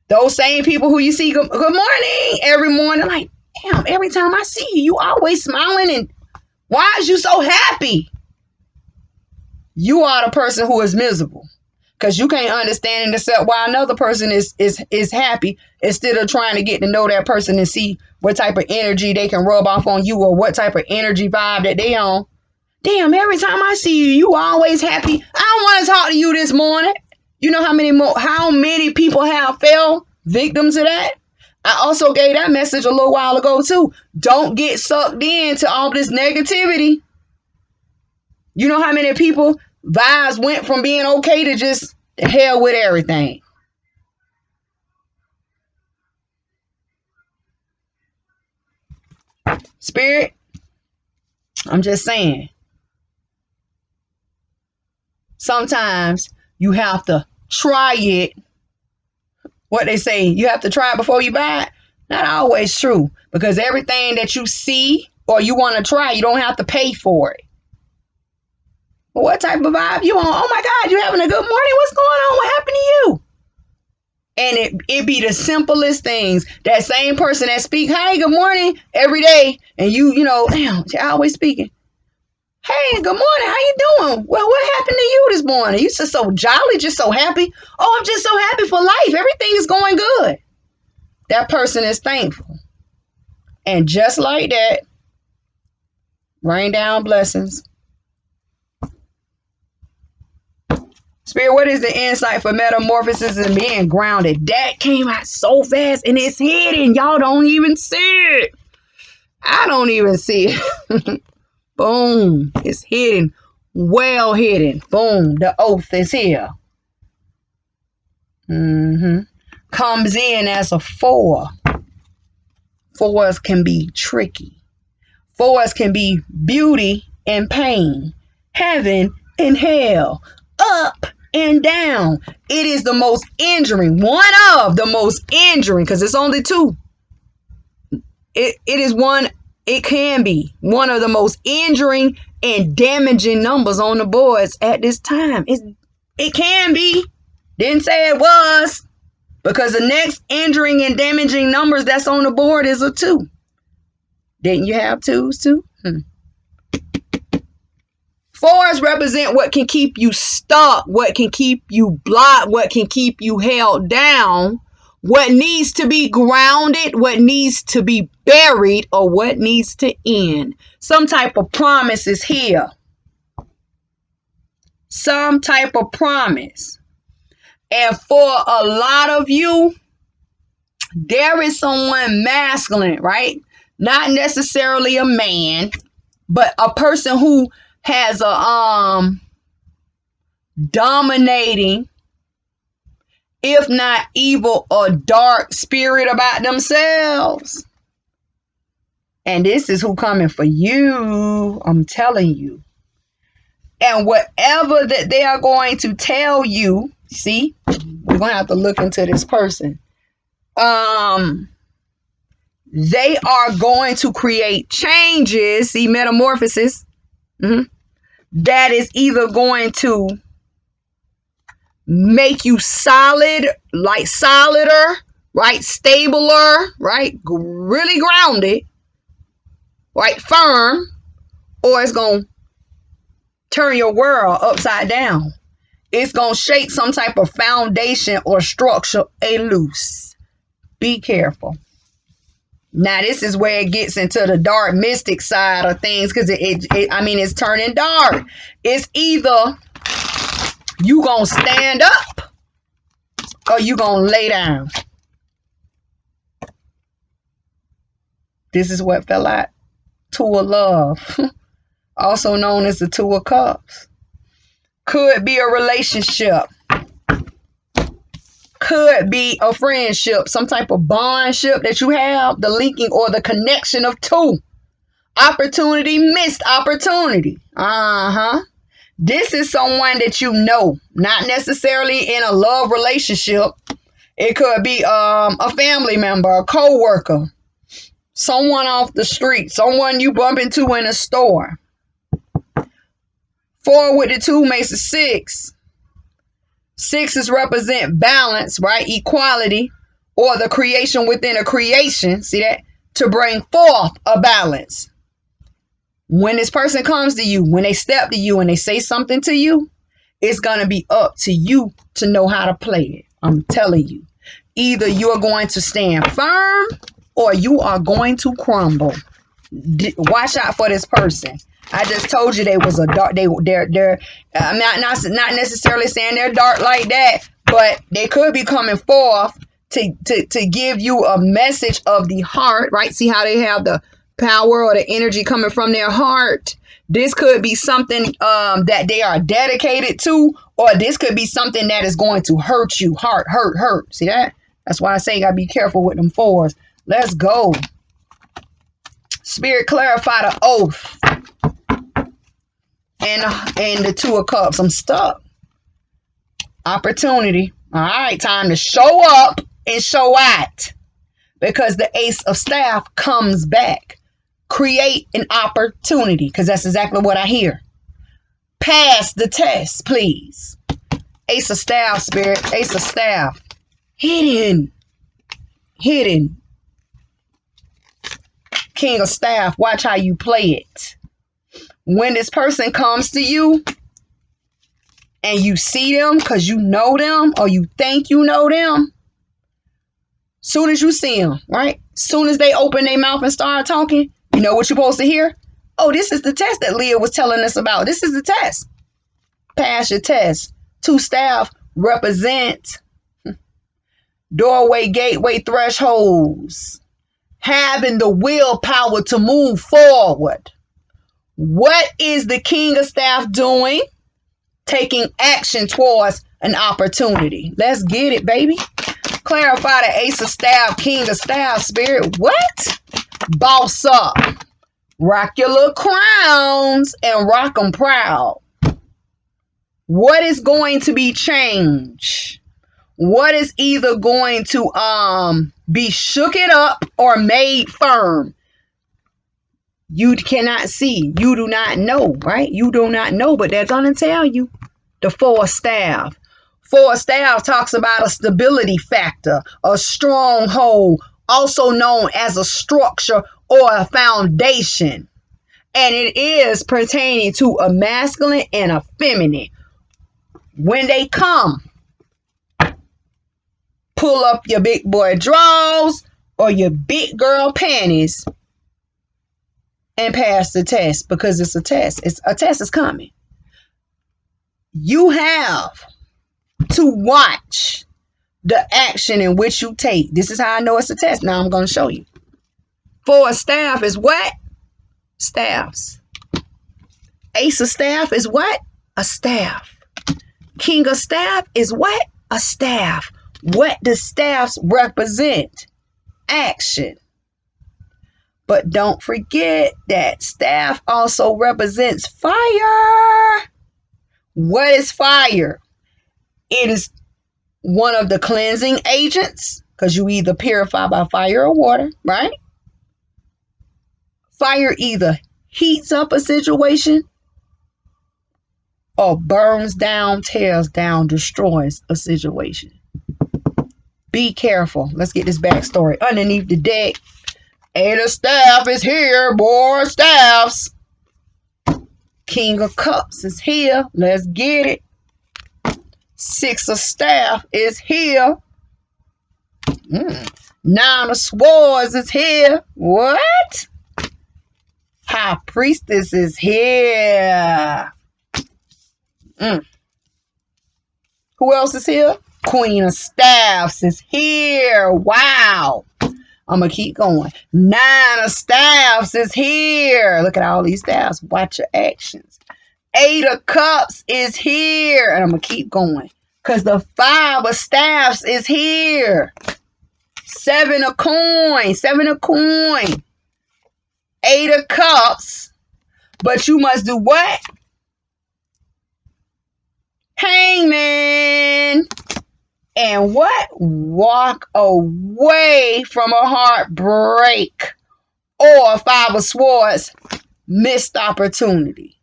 Those same people who you see good morning every morning, like, damn, every time I see you, you always smiling, and why is you so happy? You are the person who is miserable. Because you can't understand and accept why another person is happy instead of trying to get to know that person and see what type of energy they can rub off on you or what type of energy vibe that they on. Damn, every time I see you, you always happy. I don't want to talk to you this morning. You know how many people have fell victim to that? I also gave that message a little while ago too. Don't get sucked into all this negativity. You know how many people vibes went from being okay to just hell with everything. Spirit, I'm just saying. Sometimes you have to try it. What they say, you have to try it before you buy it. Not always true. Because everything that you see or you want to try, you don't have to pay for it. What type of vibe you on? Oh my God, you having a good morning? What's going on? What happened to you? And it be the simplest things. That same person that speak, hey, good morning every day. And you know, damn, you're always speaking. Hey, good morning. How you doing? Well, what happened to you this morning? You just so jolly, just so happy. Oh, I'm just so happy for life. Everything is going good. that person is thankful. And just like that, rain down blessings. Spirit, what is the insight for metamorphosis and being grounded? That came out so fast and it's hidden. Y'all don't even see it. I don't even see it. Boom. It's hidden. Well hidden. Boom. The oath is here. Comes in as a 4. 4s can be tricky. 4s can be beauty and pain, heaven and hell, up and down. It is the most injuring, one of the most injuring, because it's only 2. It can be one of the most injuring and damaging numbers on the boards at this time. It can be. Didn't say it was, because the next injuring and damaging numbers that's on the board is a 2. Didn't you have 2s too? 4s represent what can keep you stuck, what can keep you blocked, what can keep you held down, what needs to be grounded, what needs to be buried, or what needs to end. Some type of promise is here. Some type of promise. And for a lot of you, there is someone masculine, right? Not necessarily a man, but a person who has a dominating, if not evil or dark spirit about themselves. And this is who coming for you, I'm telling you. And whatever that they are going to tell you, see, we're going to have to look into this person. They are going to create changes, see, metamorphosis, that is either going to make you solid, like solider, right, stabler, right, really grounded, right, firm, or it's going to turn your world upside down. It's going to shake some type of foundation or structure loose. Be careful. Now, this is where it gets into the dark mystic side of things, because it's turning dark. It's either you gonna stand up or you gonna lay down. This is what fell out. 2 of love, also known as the 2 of cups. Could be a relationship. Could be a friendship, some type of bondship that you have, the linking or the connection of 2. Opportunity, missed opportunity. This is someone that you know, not necessarily in a love relationship. It could be a family member, a co-worker, someone off the street, someone you bump into in a store. 4 with the 2 makes a 6. 6s represent balance, right? Equality, or the creation within a creation. See that? To bring forth a balance. When this person comes to you, when they step to you and they say something to you, it's going to be up to you to know how to play it. I'm telling you. Either you are going to stand firm or you are going to crumble. Watch out for this person. I just told you they was a dark. They're. I'm not necessarily saying they're dark like that, but they could be coming forth to give you a message of the heart, right? See how they have the power or the energy coming from their heart. This could be something that they are dedicated to, or this could be something that is going to hurt you. Hurt. See that? That's why I say you gotta be careful with them 4s. Let's go. Spirit, clarify the oath. And the 2 of cups. I'm stuck. Opportunity. All right, time to show up and show out. Because the Ace of Staff comes back. Create an opportunity. Because that's exactly what I hear. Pass the test, please. Ace of Staff, Spirit. Ace of Staff. Hidden. King of Staff. Watch how you play it. When this person comes to you and you see them because you know them or you think you know them, Soon as you see them, right? Soon as they open their mouth and start talking, you know what you're supposed to hear? Oh, this is the test that Leah was telling us about. This is the test. Pass your test. 2 staff represent doorway, gateway, thresholds. Having the willpower to move forward. What is the King of Staff doing? Taking action towards an opportunity. Let's get it, baby. Clarify the Ace of Staff, King of Staff, Spirit. What? Boss up. Rock your little crowns and rock them proud. What is going to be changed? What is either going to be shook it up or made firm? You cannot see. You do not know, right? You do not know, but they're going to tell you. The 4 of Staff. 4 of Staff talks about a stability factor, a stronghold, also known as a structure or a foundation. And it is pertaining to a masculine and a feminine. When they come, pull up your big boy drawers or your big girl panties and pass the test, because it's a test. A test is coming. You have to watch the action in which you take. This is how I know it's a test. Now I'm going to show you. 4 of Staff is what? Staffs. Ace of Staff is what? A staff. King of Staff is what? A staff. What do staffs represent? Action. But don't forget that staff also represents fire. What is fire? It is one of the cleansing agents, because you either purify by fire or water, right? Fire either heats up a situation or burns down, tears down, destroys a situation. Be careful. Let's get this backstory. Underneath the deck, 8 of Staff is here, boy. Staffs. King of Cups is here. Let's get it. 6 of Staff is here. 9 of Swords is here. What? High Priestess is here. Who else is here? Queen of Staffs is here. Wow. I'm going to keep going. 9 of Staffs is here. Look at all these staffs. Watch your actions. 8 of Cups is here. And I'm going to keep going, because the 5 of Staffs is here. 7 of Coins. 7 of Coin. 8 of Cups. But you must do what? Hangman. And what? Walk away from a heartbreak. Or 5 of Swords. Missed opportunity.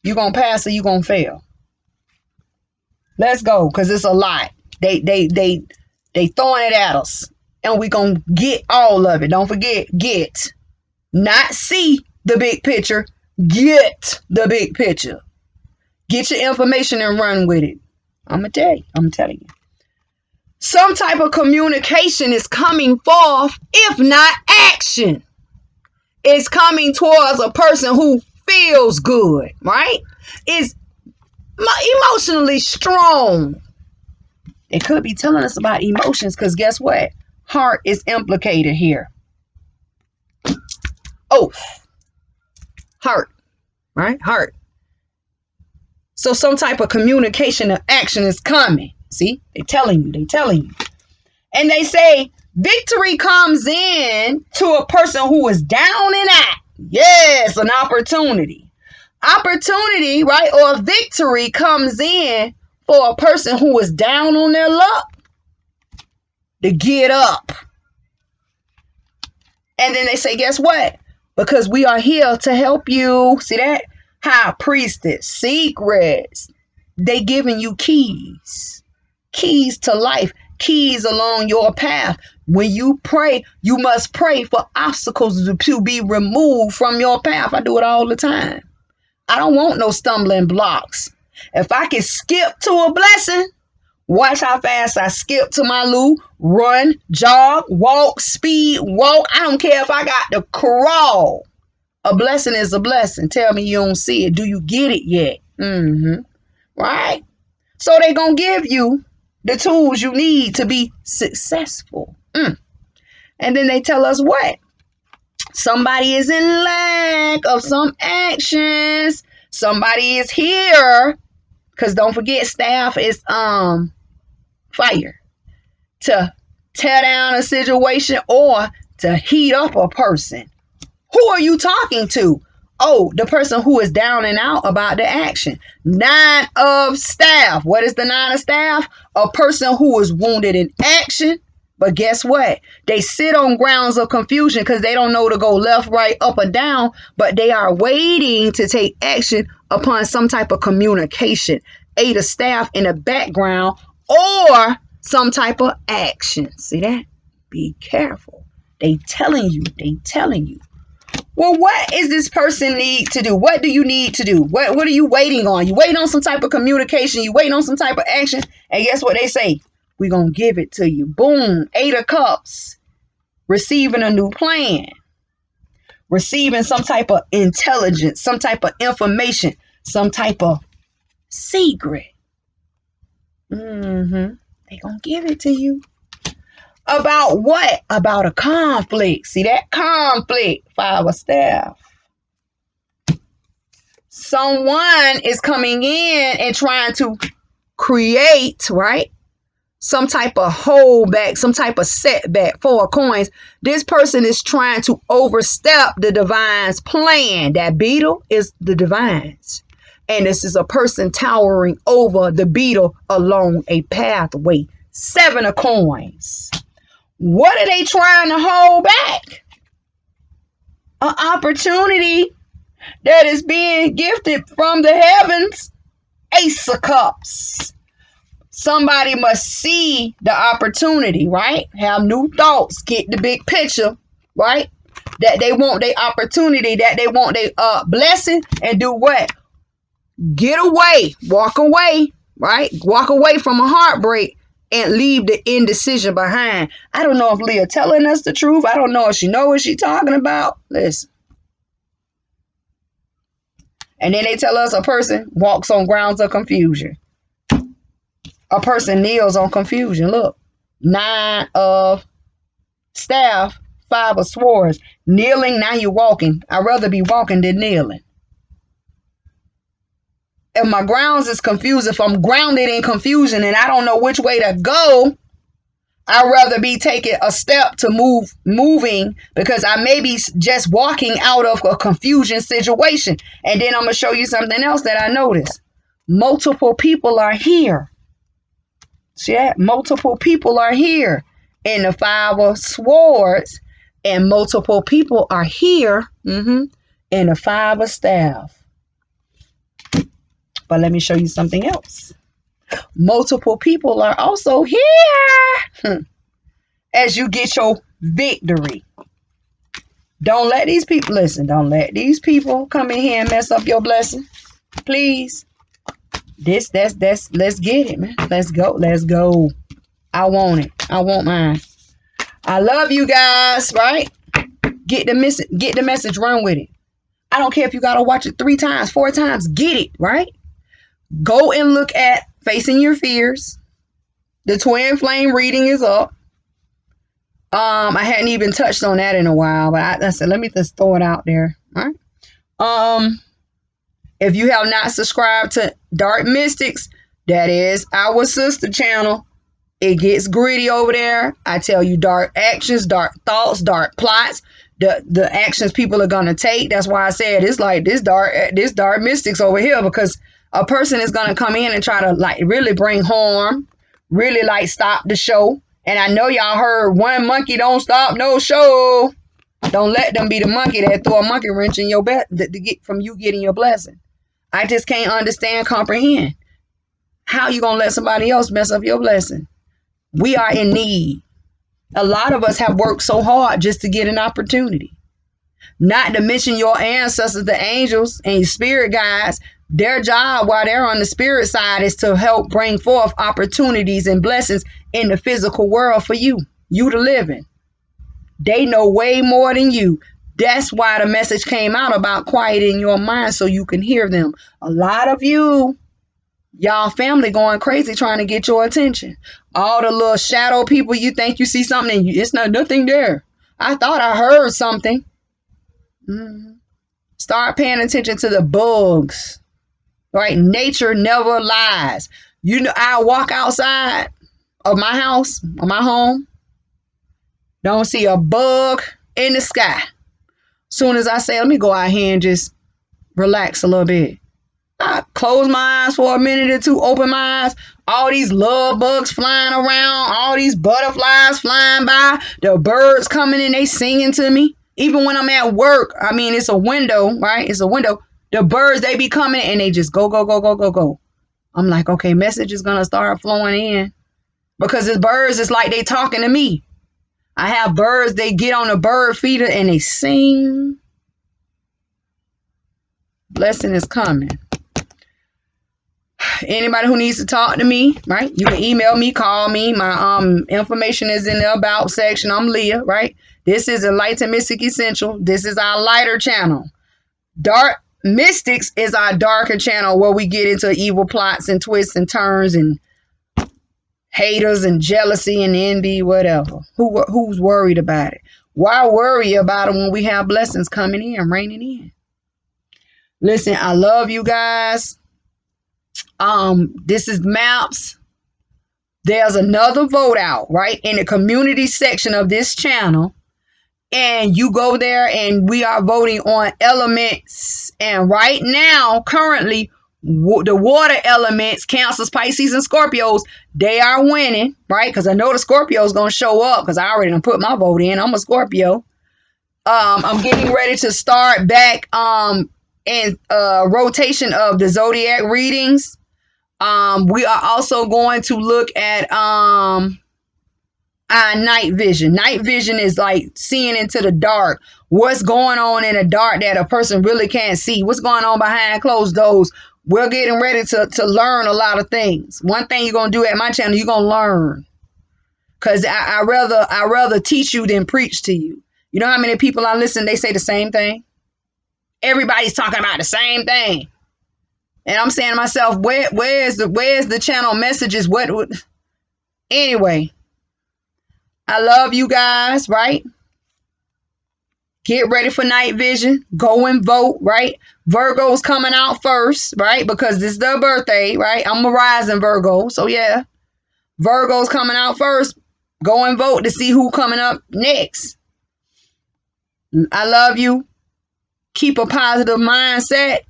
You gonna pass or you gonna fail? Let's go, because it's a lot. They throwing it at us. And we gonna get all of it. Don't forget, get. Not see the big picture. Get the big picture. Get your information and run with it. I'm going to tell you. I'm telling you. Some type of communication is coming forth, if not action. It's coming towards a person who feels good, right? Is emotionally strong. They could be telling us about emotions, because guess what? Heart is implicated here. Oh, heart, right? Heart. So some type of communication or action is coming. See, they're telling you. And they say victory comes in to a person who is down and out. Yes, an opportunity. Opportunity, right? Or victory comes in for a person who is down on their luck to get up. And then they say, guess what? Because we are here to help you. See that? High Priestess, secrets. They giving you keys. Keys to life. Keys along your path. When you pray, you must pray for obstacles to be removed from your path. I do it all the time. I don't want no stumbling blocks. If I can skip to a blessing, Watch how fast I skip to my loo, run, jog, walk, speed, walk. I don't care if I got to crawl. A blessing is a blessing. Tell me you don't see it. Do you get it yet? Right? So they're going to give you the tools you need to be successful. And then they tell us what? Somebody is in lack of some actions. Somebody is here. Because don't forget, staff is fire. To tear down a situation or to heat up a person. Who are you talking to? Oh, the person who is down and out about the action. 9 of staff. What is the 9 of staff? A person who is wounded in action. But guess what? They sit on grounds of confusion because they don't know to go left, right, up, or down. But they are waiting to take action upon some type of communication. 8 of staff in the background or some type of action. See that? Be careful. They telling you. Well, what is this person need to do? What do you need to do? What are you waiting on? You waiting on some type of communication. You waiting on some type of action. And guess what they say? We're going to give it to you. Boom. 8 of cups. Receiving a new plan. Receiving some type of intelligence. Some type of information. Some type of secret. They're going to give it to you. About what? About a conflict. See that? Conflict. 5 of staff. Someone is coming in and trying to create, right? Some type of holdback, some type of setback. 4 of coins. This person is trying to overstep the divine's plan. That beetle is the divine's. And this is a person towering over the beetle along a pathway. 7 of coins. What are they trying to hold back? An opportunity that is being gifted from the heavens. Ace of cups. Somebody must see the opportunity, right? Have new thoughts. Get the big picture, right? That they want their opportunity, that they want their blessing, and do what? Get away. Walk away, right? Walk away from a heartbreak. And leave the indecision behind. I don't know if Leah telling us the truth. I don't know if she knows what she's talking about. Listen. And then they tell us a person walks on grounds of confusion. A person kneels on confusion. Look. 9 of staff. 5 of swords. Kneeling, now you're walking. I'd rather be walking than kneeling. If my grounds is confused, if I'm grounded in confusion and I don't know which way to go, I'd rather be taking a step to moving because I may be just walking out of a confusion situation. And then I'm going to show you something else that I noticed. Multiple people are here. See that? Multiple people are here in the 5 of swords, and multiple people are here in the 5 of staff. But let me show you something else. Multiple people are also here as you get your victory. Don't let these people, listen, don't let these people come in here and mess up your blessing. Please. Let's get it, man. Let's go. I want it. I want mine. I love you guys, right? Get the message, run with it. I don't care if you got to watch it 3 times, 4 times. Get it, right? Go and look at Facing Your Fears. The Twin Flame reading is up. I hadn't even touched on that in a while, but I said, let me just throw it out there. All right. If you have not subscribed to Dark Mystics, that is our sister channel. It gets gritty over there. I tell you dark actions, dark thoughts, dark plots. The actions people are gonna take. That's why I said it's like this dark mystics over here, because a person is gonna come in and try to like really bring harm, really like stop the show. And I know y'all heard one monkey don't stop no show. Don't let them be the monkey that throw a monkey wrench in your to get from you getting your blessing. I just can't understand, comprehend. How you gonna let somebody else mess up your blessing? We are in need. A lot of us have worked so hard just to get an opportunity. Not to mention your ancestors, the angels and your spirit guides. Their job while they're on the spirit side is to help bring forth opportunities and blessings in the physical world for you to live in. They know way more than you. That's why the message came out about quieting your mind so you can hear them. A lot of y'all family going crazy trying to get your attention. All the little shadow people, you think you see something and it's nothing there. I thought I heard something. Start paying attention to the bugs. Right? Nature never lies. You know, I walk outside of my house, of my home, don't see a bug in the sky. Soon as I say, let me go out here and just relax a little bit. I close my eyes for a minute or two, open my eyes. All these love bugs flying around, all these butterflies flying by, the birds coming in, they singing to me. Even when I'm at work, I mean, it's a window, right? It's a window. The birds, they be coming and they just go, go, go, go, go, go. I'm like, okay, message is going to start flowing in. Because the birds, it's like they talking to me. I have birds, they get on the bird feeder and they sing. Blessing is coming. Anybody who needs to talk to me, right? You can email me, call me. My information is in the about section. I'm Leah, right? This is Enlightened Mystic Essential. This is our lighter channel. Dark Mystics is our darker channel where we get into evil plots and twists and turns and haters and jealousy and envy, whatever. Who's worried about it? Why worry about it when we have blessings coming in, raining in? Listen, I love you guys. This is Maps. There's another vote out, right? In the community section of this channel. And you go there and we are voting on elements. And right now, currently, the water elements, Cancers, Pisces, and Scorpios, they are winning, right? Because I know the Scorpio is going to show up because I already done put my vote in. I'm a Scorpio. I'm getting ready to start back in rotation of the zodiac readings. We are also going to look at our night vision. Night vision is like seeing into the dark. What's going on in the dark that a person really can't see? What's going on behind closed doors? We're getting ready to learn a lot of things. One thing you're going to do at my channel, you're going to learn. Because I rather teach you than preach to you. You know how many people I listen, they say the same thing? Everybody's talking about the same thing. And I'm saying to myself, where's the channel messages? Anyway, I love you guys, right? Get ready for night vision. Go and vote, right? Virgo's coming out first, right? Because this is their birthday, right? I'm a rising Virgo. So yeah, Virgo's coming out first. Go and vote to see who coming up next. I love you. Keep a positive mindset.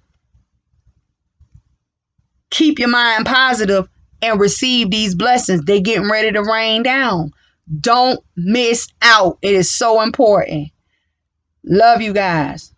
Keep your mind positive and receive these blessings. They're getting ready to rain down. Don't miss out. It is so important. Love you guys.